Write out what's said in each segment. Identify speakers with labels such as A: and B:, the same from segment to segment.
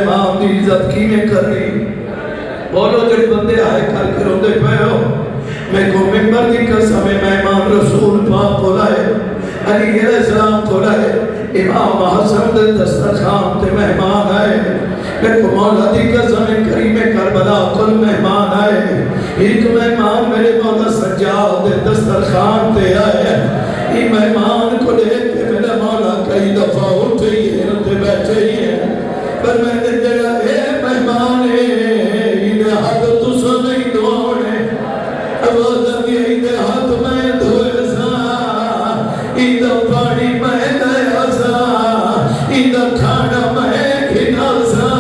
A: इमाम की इज्जत किवें करनी। बोलो जो बंदे आए करके रोंदे पे हो, मैं को मिंबर की कसम है, मेहमान रसूल पाक को लाए, अली अलैहिस्सलाम को लाए, इमाम हसन दे दस्तरखान ते मेहमान आए। मैं को मौला दी कसम है, करीम करबला कुल मेहमान आए। एक मेहमान मेरे मौला सज्जाद दे दस्तरखान ते आए। ये मेहमान को देख के मेरा मौला कई दफा उठे ही है ते बैठे ही है, पर मैंने जरा ए मेहमान इधर हाथ तुसा नहीं धोने, आवाज भी इधर हाथ मैं धोए सा, इधर पानी मैं दया सा, इधर खाना मैं खिला सा,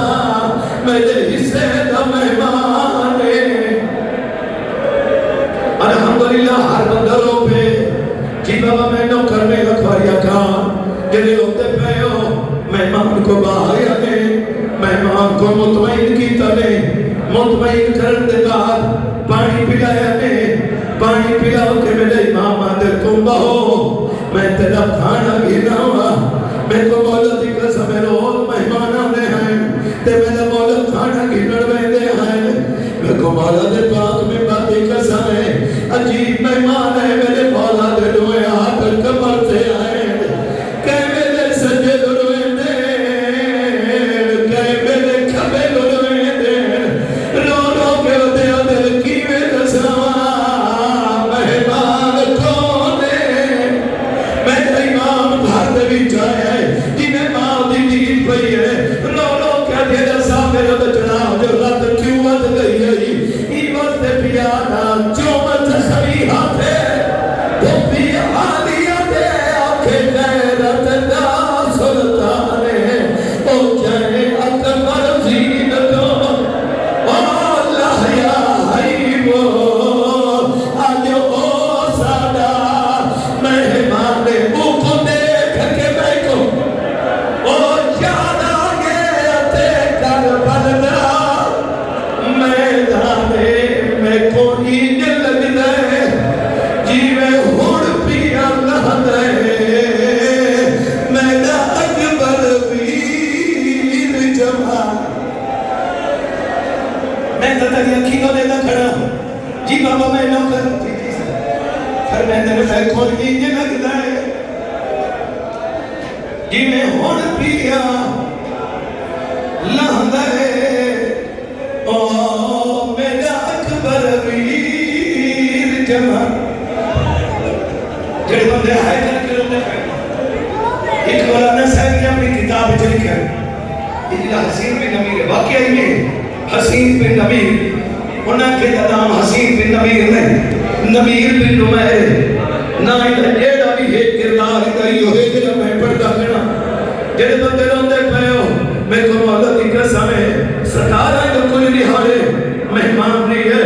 A: मेरे हिस्से का मेहमान है। अल्हम्दुलिल्लाह हर बंदरों पे जी बाबा मैं नौकर में रखवाया काम जरे होते पे हो, मेहमान को बाहर आने, मेहमान को मुतमईन की तरह मुतमईन करने के बाद पानी पिलाया ने, पानी पिलाओ के मेरे इमाम आदर तुम बहो, मैं तेरा खाना गिनाऊंगा। मैं को मौला दी कसम है, रोज मेहमान आने हैं ते मेरा मौला खाना गिनन वेंदे हैं। मैं को मौला दे पाक में बाती कसम है, अजीब मेहमान है मेरे मौला दे रोए हाथ कमर से आए, हसीन बिन नबीर उन्हें के नाम हसीन बिन नबीर नहीं, नबीर बिन नुमैर ना इधर जेड़ा भी है किरदार करी हो है जेड़ा मैं पढ़दा करना जेड़े बंदे रोंदे पे हो। मैं को मौला दी कसम है, सरकार जो कुछ दिहाड़े मेहमान नहीं है,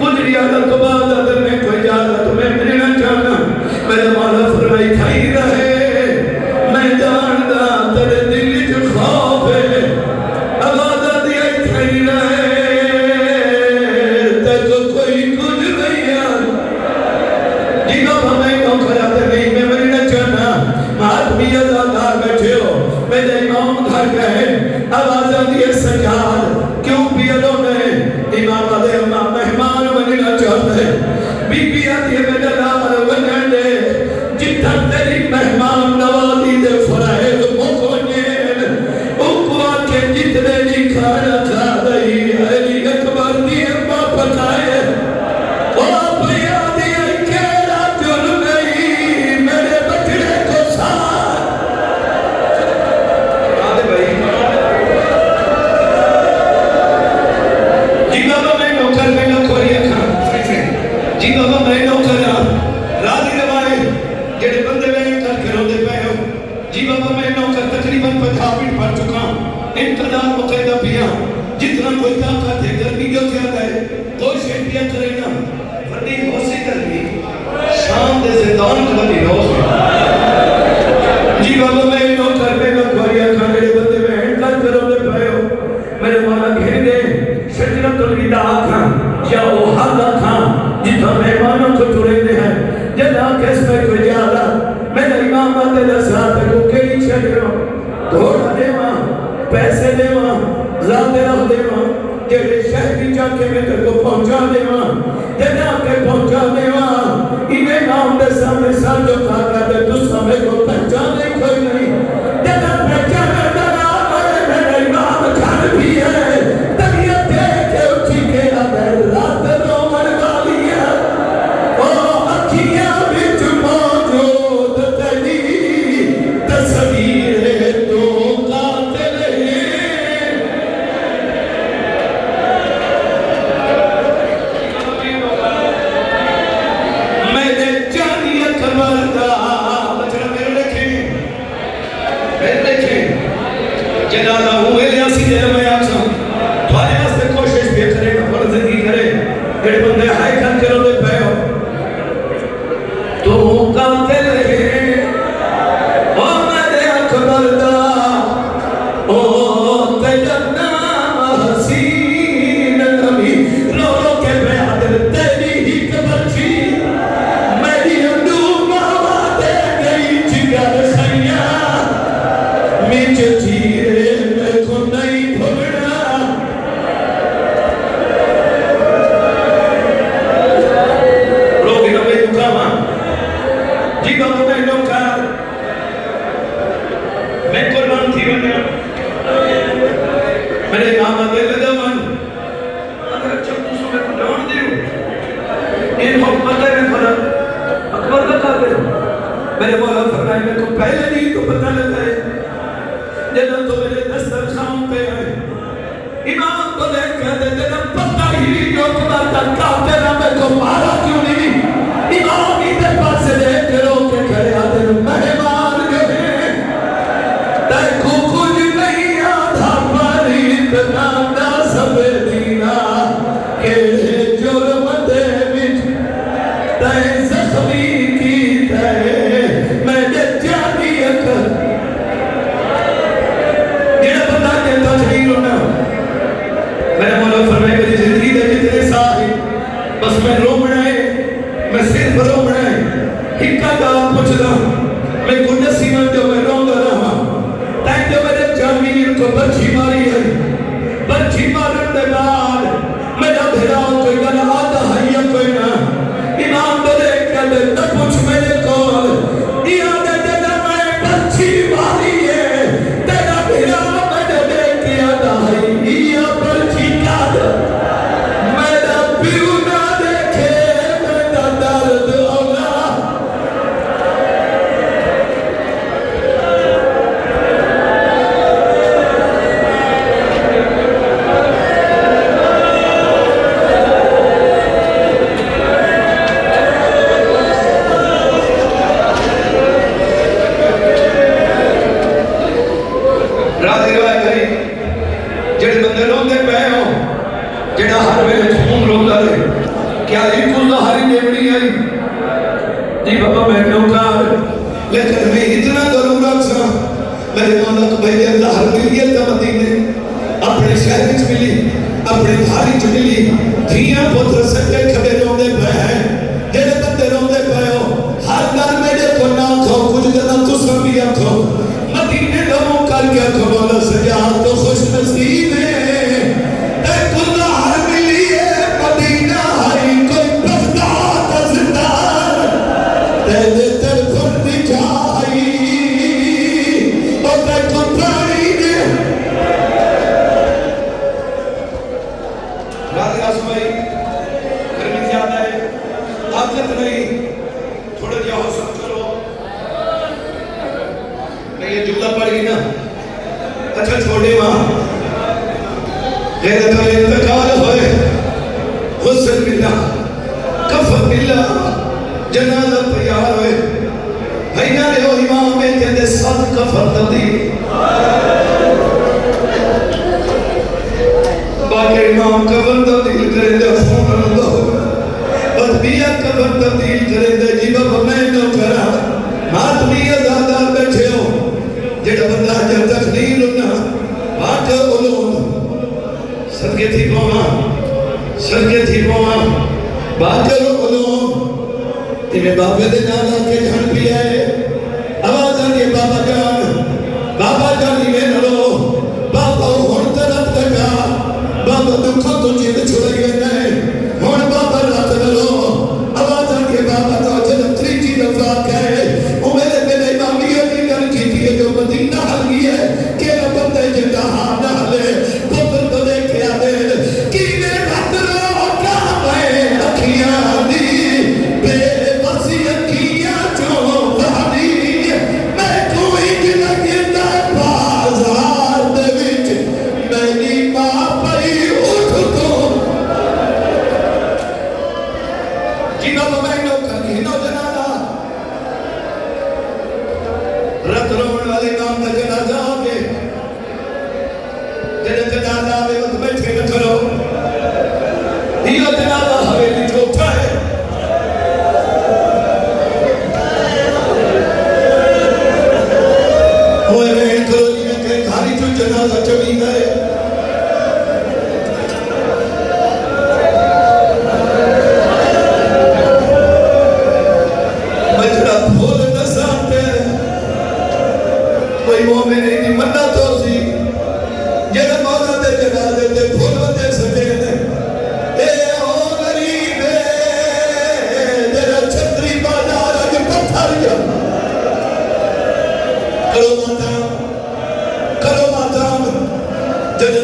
A: कुछ दिहाड़ा तो बाद अगर मैं कोई इजाजत मैं मिलना चाहना, मेरा मौला फरमाई खाई रहे, मैं जानदा तेरे दिल च खौफ है, आवाज़ दिया खाई रहे पैसे देवा ज़ाते रख देवा जेड़े शहर की जाके मैं तेरे को पहुंचा देवा ते जाके पहुंचा देवा इन्हें नाम दे सामने सर झुका कर दे तू समय को पहचाने कोई नहीं जब पहचाने लगा मेरे इमाम खान भी है तबीयत देख के उठी के अगर रात रोमन वाली है ओ अखियां विच मौजूद तेरी तस्वीर तो कातिल मैंने जानिया कमरदा बचना मेरे लिखे जनाला हुए लियासी दे मैं आखा तुम्हारे वास्ते कोशिश भी करे ना पर जिंदगी करे जेड़े बंदे हाई कर के रोंदे पे हो तू कातिल है ओ मेरे अकबरदा ओ तेरा नाम हसीन नबी रो रो के बेहद तेरी ही कबर थी मेरी अंडूमा दे गई जिगर सैया मिच जीरे मेरे को नहीं भुगड़ा रोगी ना मैं दुकामा जी बाबू मैं लोका मैं कुर्बान थी बना मेरे नाम दे दमन अगर जब तू सुबह को डांट दे इन मोहब्बत है मेरा अकबर का कातिल मेरे मौला फरमाए मेरे को पहले नहीं तो पता लगा है जब तो मेरे दस्तरखान पे आए इमाम को देख के दे जब पता ही नहीं जो अकबर का कातिल है मेरे को मारा क्यों नहीं इमाम इधर पास से देख के रो के खड़े आते मेहमान जो है तैको कुछ नहीं आधा पर इतना ना सब दीना के जुर्म दे विच तै जख्मी की तै मैंने जानी अकर जेड़ा बंदा के तकदीर होना मेरे मौला फरमाए मेरी जिंदगी दे जितने साल बस मैं रोमना है मैं सिर्फ रोमना है हिक्का दा पुछदा मैं गुड सीमन जो मैं रोंदा रहा ताई जो मेरे जामीर को बर्छी मारी है बर्छी मारन दे बाद मेरा भेड़ा कोई गल आता है या कोई ना इमाम तो देख के न पूछ मेरे को याद है जब मैं बर्छी मारी है तेरा भेड़ा मैंने देख के आता है या बर्छी का मेरा पीऊ ना देखे मेरा दर्द औला राजी रहा भाई जेड़े बंदे रोंदे पे हो जेड़ा हर वेले खून रोंदा रहे क्या इकुल हरी नेवड़ी आई जी बाबा मैं नौकर लेकिन मैं इतना जरूरत सा मेरे मौला को भाई अल्लाह हर मिलियत का मदीने अपने शहर में मिली अपने घारी च मिली धियां पुत्र सच्चे खड़े रोंदे पे हैं जेड़े बंदे रोंदे पे हो हर घर मेरे को ना खो कुछ गल्लां तुसां भी आखो मदीने लोगों करके कबूल सजा तो खुश नसीब है ते कुल्ला हर मिली है मदीना हरी कोई बगदाद अज़दार तेरे तर खुद दिखाई और ते को प्राणी ने रात आसमाई गर्मी ज्यादा है ताकत नहीं थोड़ा जा हौसला करो ये जुमला पढ़ गई ना अच्छा छोड़े मां गैरत वाले इंतकाल होए हुस्न मिला कफन मिला जनाजा तैयार होए भैया रे ओ इमाम में कहते साथ कफन तब्दील बाकी इमाम कफन तब्दील करे दे खून अल्लाह बदबिया कफन तब्दील करे दे जी बाबा मैं तो करा मातमी आजादार बैठे हो जेड़ा बंदा जब तक नहीं रुकना बात उलोन सदके थी पोवा बात करो उलोन तेरे बाबे दे नाल आके जान भी आए आवाज आ रही बाबा जान में लो बाबा हुन तरफ तक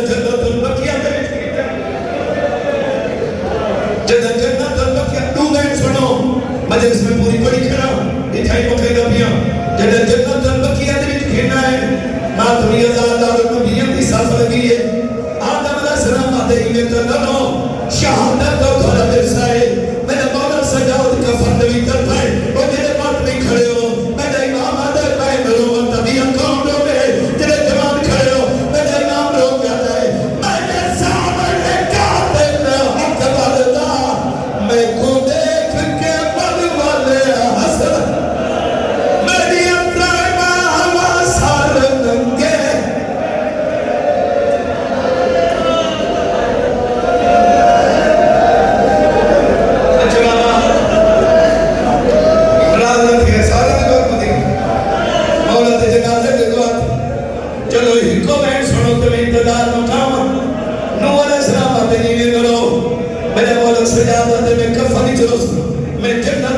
A: जन्नतुल बकिया दे विच कीता जदा जन्नतुल बकिया तू गए सुनो मजलिस में पूरी पढ़ी खड़ा दिखाई मुखे दबिया जदा जन्नतुल बकिया दे विच खेना है मातमी आजादार नबियों की साथ लगी है आदम अलैहिस्सलाम आते ही में तो लो शहादत का घर विरसा है मेरे मौला सजावत का फर्ज भी करता है वो मेरे बात नहीं खड़े हो मेरे इमाम आदर पाए मरो तभी कौन लोग है तेरे जवान खड़े हो मेरे इमाम लोग जाता है मेरे सामने कातिल हक वाला मैं को देख के बद वाले हसन मेरी अंतरात्मा हवा सार दंगे चलो हिको बैठ सुनो तो मैं इंतजार उठावा नूह अलैहिस्सलाम आते नहीं करो मेरे मौला सजावत में कफन चलो मैं जन्नत